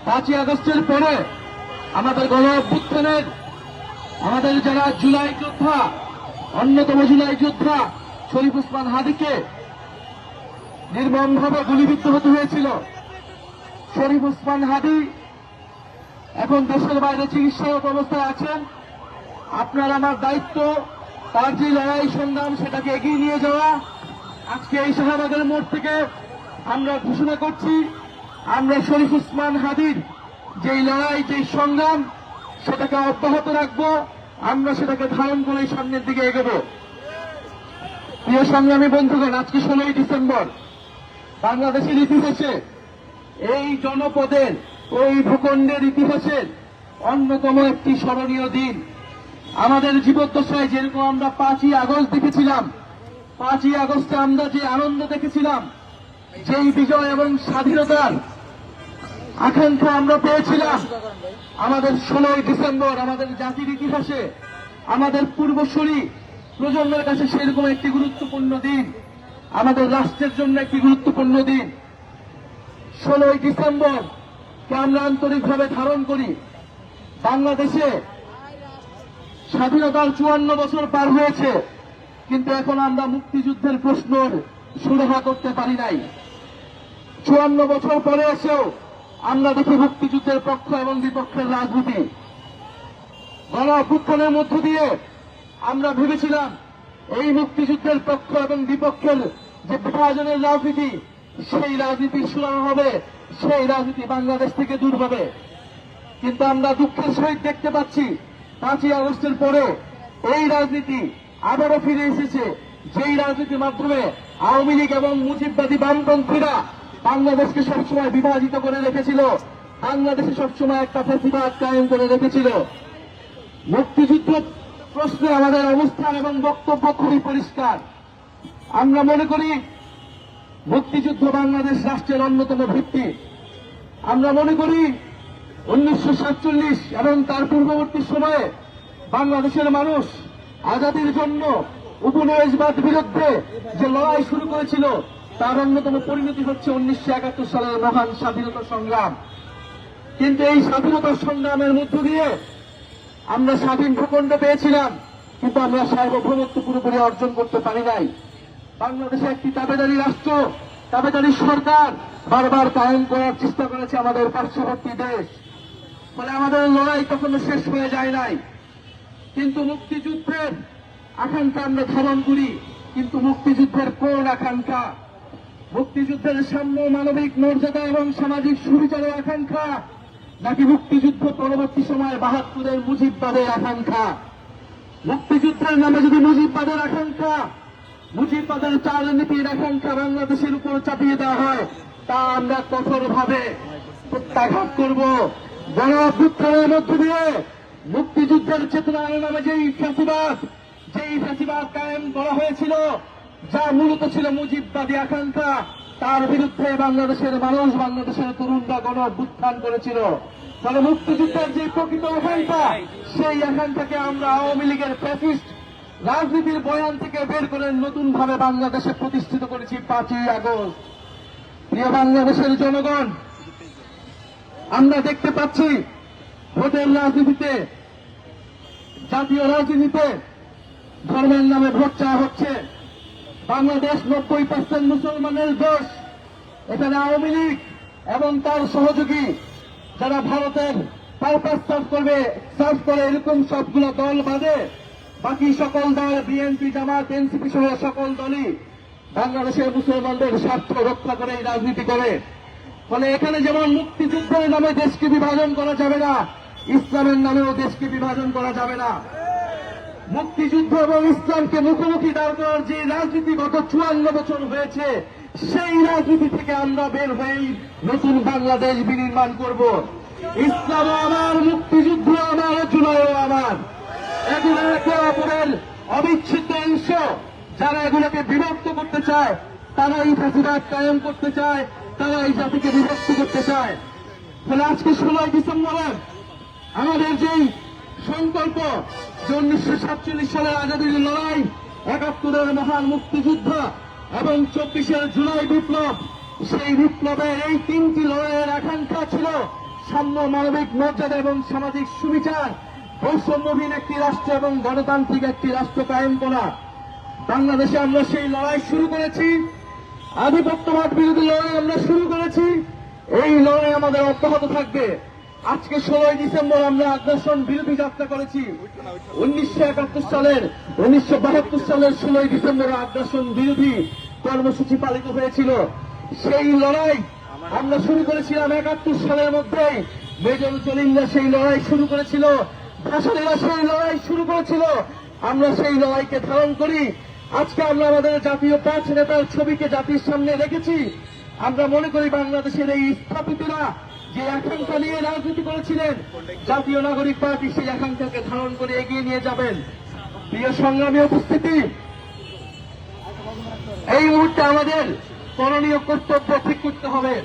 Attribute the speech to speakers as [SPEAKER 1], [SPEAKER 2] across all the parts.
[SPEAKER 1] 5ই আগস্টের পরে আমাদের গণ অভ্যুত্থানের আমাদের যারা জুলাই যোদ্ধা, অন্যতম জুলাই যোদ্ধা শরীফ ওসমান হাদীকে নির্মমভাবে গুলিবিদ্ধ হতে হয়েছিল। শরীফ ওসমান হাদী এখন দেশের বাইরে চিকিৎসারত অবস্থায় আছেন। আপনার আমার দায়িত্ব তার যে লড়াই সংগ্রাম সেটাকে এগিয়ে নিয়ে যাওয়া। আজকে এই শাহবাগের মোড় থেকে আমরা ঘোষণা করছি, আমরা শরীফ ওসমান হাদীর যেই লড়াই, যেই সংগ্রাম সেটাকে অব্যাহত রাখবো। আমরা সেটাকে ধারণ করে সামনের দিকে এগোবো। প্রিয় সংগ্রামী বন্ধুগণ, আজকে 16ই ডিসেম্বর বাংলাদেশের ইতিহাসে, এই জনপদের, ওই ভূখণ্ডের ইতিহাসের অন্যতম একটি স্মরণীয় দিন। আমাদের জীবদ্দশায় যেরকম আমরা 5ই আগস্ট দেখেছিলাম, 5ই আগস্টে আমরা যে আনন্দ দেখেছিলাম, যেই বিজয় এবং স্বাধীনতার আকাঙ্ক্ষা আমরা পেয়েছিলাম, আমাদের 16ই ডিসেম্বর আমাদের জাতির ইতিহাসে, আমাদের পূর্বসূরি প্রজন্মের কাছে সেরকম একটি গুরুত্বপূর্ণ দিন, আমাদের রাষ্ট্রের জন্য একটি গুরুত্বপূর্ণ দিন। 16ই ডিসেম্বরকে আমরা আন্তরিকভাবে ধারণ করি। বাংলাদেশে স্বাধীনতার 54 বছর পার হয়েছে, কিন্তু এখন আমরা মুক্তিযুদ্ধের প্রশ্নের সুরাহা করতে পারি নাই। 54 বছর পরে এসেও আমরা দেখি মুক্তিযুদ্ধের পক্ষ এবং বিপক্ষের রাজনীতি। গণ অভ্যুত্থানের মধ্য দিয়ে আমরা ভেবেছিলাম এই মুক্তিযুদ্ধের পক্ষ এবং বিপক্ষের যে বিভাজনের রাজনীতি, সেই রাজনীতির সুরাহা হবে, সেই রাজনীতি বাংলাদেশ থেকে দূর হবে। কিন্তু আমরা দুঃখের সহিত দেখতে পাচ্ছি 5ই আগস্টের পরে এই রাজনীতি আবারও ফিরে এসেছে, যেই রাজনীতির মাধ্যমে আওয়ামী লীগ এবং মুজিববাদী বামপন্থীরা বাংলাদেশকে সবসময় বিভাজিত করে রেখেছিল, বাংলাদেশে সবসময় একটা ফ্যাসিবাদ কায়েম করে রেখেছিল। মুক্তিযুদ্ধ প্রশ্নে আমাদের অবস্থান এবং বক্তব্য খুবই পরিষ্কার। আমরা মনে করি মুক্তিযুদ্ধ বাংলাদেশ রাষ্ট্রের অন্যতম ভিত্তি। আমরা মনে করি 1947 এবং তার পূর্ববর্তী সময়ে বাংলাদেশের মানুষ আজাদীর জন্য উপনিবেশবাদ বিরুদ্ধে যে লড়াই শুরু করেছিল, তার অন্যতম পরিণতি হচ্ছে 1971 সালের মহান স্বাধীনতা সংগ্রাম। কিন্তু এই স্বাধীনতা সংগ্রামের মধ্য দিয়ে আমরা স্বাধীন ভূখণ্ড পেয়েছিলাম, কিন্তু আমরা সার্বভৌমত্ব পুরোপুরি অর্জন করতে পারি নাই। বাংলাদেশে একটি দাবেদারি রাষ্ট্র, দাবেদারি সরকার বারবার কায়েম করার চেষ্টা করেছে আমাদের পার্শ্ববর্তী দেশ। ফলে আমাদের লড়াই কখনো শেষ হয়ে যায় নাই। কিন্তু মুক্তিযুদ্ধের আকাঙ্ক্ষা আমরা ধারণ করি, কিন্তু মুক্তিযুদ্ধের কোন আকাঙ্ক্ষা? মুক্তিযুদ্ধের সাম্য, মানবিক মর্যাদা এবং সামাজিক সুবিচারের আকাঙ্ক্ষা, নাকি মুক্তিযুদ্ধ পরবর্তী সময়ে 72-এর মুজিববাদের আকাঙ্ক্ষা? মুক্তিযুদ্ধের নামে যদি মুজিববাদের আকাঙ্ক্ষা, মুজিববাদের চালনীতির আকাঙ্ক্ষা বাংলাদেশের উপর চাপিয়ে দেওয়া হয়, তা আমরা কঠোরভাবে প্রত্যাঘাত করব। গণ অভ্যুত্থানের মধ্য দিয়ে মুক্তিযুদ্ধের চেতনার নামে যেই ফ্যাসিবাদ কায়েম করা হয়েছিল, যা মূলত ছিল মুজিববাদী আকাঙ্ক্ষা, তার বিরুদ্ধে বাংলাদেশের মানুষ, বাংলাদেশের তরুণরা গণ অভ্যুত্থান করেছিল। ফলে মুক্তিযুদ্ধের যে প্রকৃত আকাঙ্ক্ষা, সেই আকাঙ্ক্ষাকে আমরা আওয়ামী লীগের ফ্যাসিস্ট রাজনীতির বয়ান থেকে বের করে নতুনভাবে বাংলাদেশে প্রতিষ্ঠিত করেছি 5ই আগস্ট। প্রিয় বাংলাদেশের জনগণ, আমরা দেখতে পাচ্ছি ভোটের রাজনীতিতে, জাতীয় রাজনীতিতে ধর্মের নামে ভোট চাওয়া হচ্ছে। বাংলাদেশ 90% মুসলমানের দেশ। এখানে আওয়ামী লীগ এবং তার সহযোগী যারা ভারতের পারপাস সার্ভ করে এরকম সবগুলো দল বাদে বাকি সকল দল, বিএনপি, জামাত, এনসিপি সহ সকল দলই বাংলাদেশের মুসলমানদের স্বার্থ রক্ষা করে এই রাজনীতি করে। ফলে এখানে যেমন মুক্তিযুদ্ধের নামে দেশকে বিভাজন করা যাবে না, ইসলামের নামেও দেশকে বিভাজন করা যাবে না। মুক্তিযুদ্ধ এবং ইসলামকে মুখোমুখি দাঁড় করার যে রাজনীতি গত 54 বছর হয়েছে, সেই রাজনীতি থেকে আমরা বের হয়েই নতুন বাংলাদেশ বিনির্মাণ করব। ইসলামও আমার, মুক্তিযুদ্ধ আমার, জুলাইও আমার। এগুলো একে অপরের অবিচ্ছেদ্য অংশ। যারা এগুলোকে বিভক্ত করতে চায়, তারা এই ফ্যাসিবাদ কায়েম করতে চায়, তারা এই জাতিকে বিভক্ত করতে চায়। ফলে আজকে 16ই ডিসেম্বরে আমাদের যেই সংকল্প, যে 1947 সালের আজাদীর লড়াই, 71-এর মহান মুক্তিযুদ্ধ এবং 24-এর জুলাই বিপ্লব, সেই বিপ্লবের এই 3টি লড়াইয়ের আকাঙ্ক্ষা ছিল সাম্য, মানবিক মর্যাদা এবং সামাজিক সুবিচার, বৈষম্যহীন একটি রাষ্ট্র এবং গণতান্ত্রিক একটি রাষ্ট্র কায়েম করা। বাংলাদেশে আমরা সেই লড়াই শুরু করেছি, আধিপত্যবাদ বিরোধী লড়াই আমরা শুরু করেছি। এই লড়াই আমাদের অব্যাহত থাকবে। আজকে 16 ডিসেম্বর আমরা আগ্রাসন বিরোধী যাত্রা করেছি। 1971 সালের 1972 সালের 16 ডিসেম্বর আগ্রাসন বিরোধী কর্মসূচি পালিত হয়েছিল। সেই লড়াই আমরা শুরু করেছিলাম 71 সালের মধ্যেই। মেজর জলিমরা সেই লড়াই শুরু করেছিল, ভাষালীরা সেই লড়াই শুরু করেছিল। আমরা সেই লড়াইকে ধারণ করি। আজকে আমরা আমাদের জাতীয় 5 নেতার ছবিকে জাতির সামনে রেখেছি। আমরা মনে করি বাংলাদেশের এই স্থাপিতরা যে আকাঙ্ক্ষা নিয়ে রাজনীতি করেছিলেন, জাতীয় নাগরিক পার্টি সেই আকাঙ্ক্ষাকে ধারণ করে এগিয়ে নিয়ে যাবেন। প্রিয় সংগ্রামী উপস্থিতি, এই মুহূর্তে আমাদের করণীয় কর্তব্য ঠিক করতে হবে।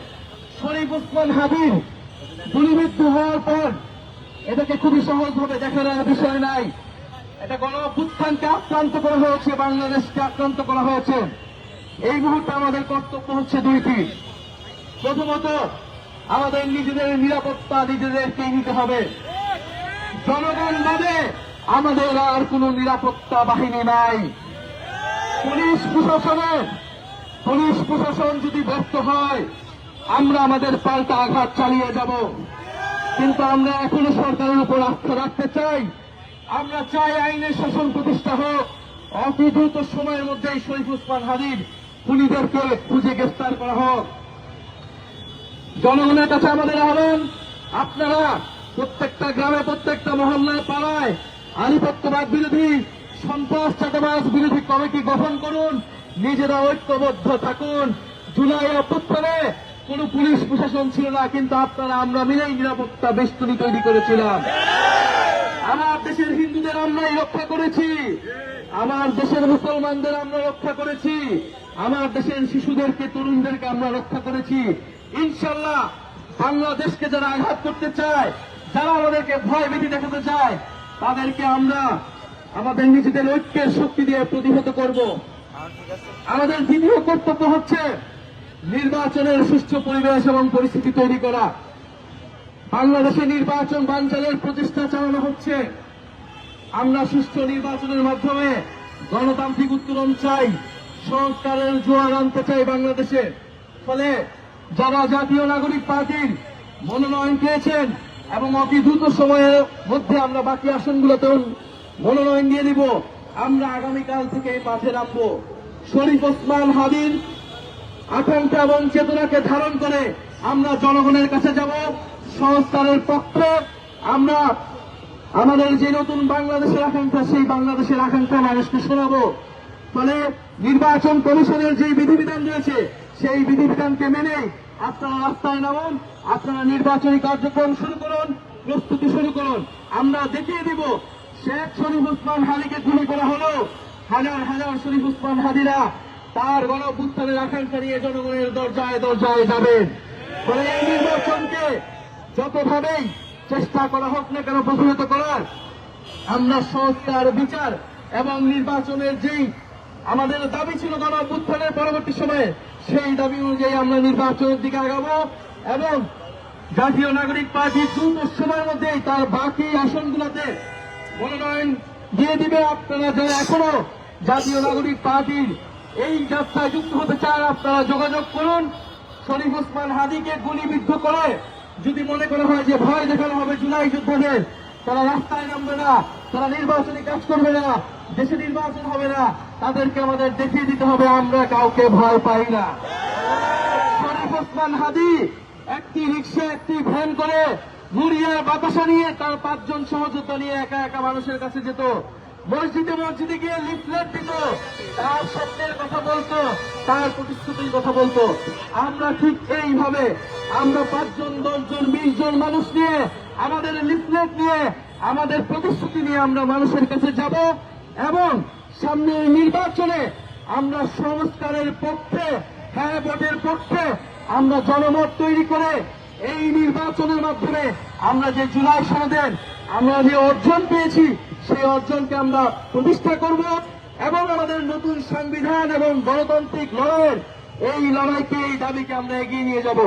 [SPEAKER 1] শরীফ ওসমান হাদির গুলিবিদ্ধ হওয়ার পর এটাকে খুবই সহজভাবে দেখার বিষয় নাই। এটা গণ অভ্যুত্থানকে আক্রান্ত করা হয়েছে, বাংলাদেশকে আক্রান্ত করা হয়েছে। এই মুহূর্তে আমাদের কর্তব্য হচ্ছে দুইটি। প্রথমত, আমাদের নিজেদের নিরাপত্তা নিজেদেরকেই নিতে হবে। জনগণ বাদে আমাদের আর কোন নিরাপত্তা বাহিনী নাই। পুলিশ প্রশাসন যদি ব্যর্থ হয়, আমরা আমাদের পাল্টা আঘাত চালিয়ে যাব। কিন্তু আমরা এখনো সরকারের উপর আস্থা রাখতে চাই। আমরা চাই আইনের শাসন প্রতিষ্ঠা হোক। অতি দ্রুত সময়ের মধ্যেই শরীফ ওসমান হাদির খুনিদেরকে খুঁজে গ্রেফতার করা হোক। জনগণের কাছে আমাদের আহ্বান, আপনারা প্রত্যেকটা গ্রামে, প্রত্যেকটা মহল্লায়, পাড়ায় আধিপত্যবাদ বিরোধী, সন্ত্রাস চাঁদাবাজ বিরোধী কমিটি গঠন করুন। নিজেরা ঐক্যবদ্ধ থাকুন। জুলাই অভ্যুত্থানে কোন পুলিশ প্রশাসন ছিল না, কিন্তু আপনারা আমরা মিলেই নিরাপত্তা বেষ্টনী তৈরি করেছিলাম। আমার দেশের হিন্দুদের আমরাই রক্ষা করেছি, আমার দেশের মুসলমানদের আমরা রক্ষা করেছি, আমার দেশের শিশুদেরকে, তরুণদেরকে আমরা রক্ষা করেছি। ইনশাল্লাহ বাংলাদেশকে যারা আঘাত করতে চায়, যারা আমাদেরকে ভয় ভীতি দেখাতে চায়, তাদেরকে আমরা আমাদের নিজেদের ঐক্যের শক্তি দিয়ে প্রতিহত করব। আমাদের দ্বিতীয় কর্তব্য হচ্ছে নির্বাচনের সুষ্ঠু পরিবেশ এবং পরিস্থিতি তৈরি করা। বাংলাদেশে নির্বাচন বানচালের প্রচেষ্টা চালানো হচ্ছে। আমরা সুষ্ঠু নির্বাচনের মাধ্যমে গণতান্ত্রিক উত্তরণ চাই, সংস্কারের জোয়ার আনতে চাই বাংলাদেশে। ফলে যারা জাতীয় নাগরিক পার্টির মনোনয়ন পেয়েছেন এবং অতি দ্রুত সময়ের মধ্যে আমরা বাকি আসনগুলোতেও মনোনয়ন দিয়ে দিব, আমরা আগামীকাল থেকে মাঠে নামব। শরীফ ওসমান হাদির আকাঙ্ক্ষা এবং চেতনাকে ধারণ করে আমরা জনগণের কাছে যাব। সংস্কারের পক্ষে আমরা আমাদের যে নতুন বাংলাদেশের আকাঙ্ক্ষা, সেই বাংলাদেশের আকাঙ্ক্ষা মানুষকে শোনাবো। ফলে নির্বাচন কমিশনের যে বিধিবিধান রয়েছে, সেই বিধিবিধানকে মেনে আপনারা রাস্তায় নামুন, আপনারা নির্বাচনী কার্যক্রম শুরু করুন, প্রস্তুতি শুরু করুন। আমরা দেখিয়ে দিব, শেখ শরীফ ওসমান হাদিকে গুলি করা হলো, হাজার হাজার শরীফ ওসমান হাদিরা তার গণ অভ্যুত্থানের আকাঙ্ক্ষা নিয়ে জনগণের দরজায় দরজায় যাবেন। ফলে এই নির্বাচনকে যতভাবেই চেষ্টা করা হোক না কেন প্রতিহত করার, আমরা সংস্কার, বিচার এবং নির্বাচনের যেই আমাদের দাবি ছিল গণ অভ্যুত্থানের পরবর্তী সময়ে, সেই দাবি অনুযায়ী আমরা নির্বাচনের দিকে আগাবো এবং জাতীয় নাগরিক পার্টি দ্রুত সময়ের মধ্যেই তার বাকি আসনগুলোতে মনোনয়ন দিয়ে দিবে। আপনারা যারা এখনো জাতীয় নাগরিক পার্টির এই যাত্রায় যুক্ত হতে চান, আপনারা যোগাযোগ করুন। শরীফ ওসমান হাদিকে গুলিবিদ্ধ করে যদি মনে করা হয় যে ভয় দেখানো হবে জুলাই যোদ্ধাদের, তারা রাস্তায় নামবে না, তারা নির্বাচনী কাজ করবে না, দেশে নির্বাচন হবে না, তাদেরকে আমাদের দেখিয়ে দিতে হবে আমরা কাউকে ভয় পাই না। শরীফ ওসমান হাদি একটি রিক্সা, একটি ভ্যান করে মুড়িয়ার বাতাসা নিয়ে তার 5 জন সহযোদ্ধা নিয়ে একা একা মানুষের কাছে যেত, মসজিদে মসজিদে গিয়ে লিফলেট দিত, তার স্বপ্নের কথা বলতো, তার প্রতিশ্রুতির কথা বলতো। আমরা ঠিক এইভাবে আমরা 5 জন, 10 জন, 20 জন মানুষ নিয়ে, আমাদের লিফলেট নিয়ে, আমাদের প্রতিশ্রুতি নিয়ে আমরা মানুষের কাছে যাব এবং সামনের নির্বাচনে আমরা সংস্কারের পক্ষে, হ্যাঁ ভোটের পক্ষে আমরা জনমত তৈরি করে এই নির্বাচনের মাধ্যমে আমরা যে জুলাই সনদের আমরা যে অর্জন পেয়েছি, সেই অর্জনকে আমরা প্রতিষ্ঠা করব এবং আমাদের নতুন সংবিধান এবং গণতান্ত্রিক লড়াইয়ের এই লড়াইকে, এই দাবিকে আমরা এগিয়ে নিয়ে যাব।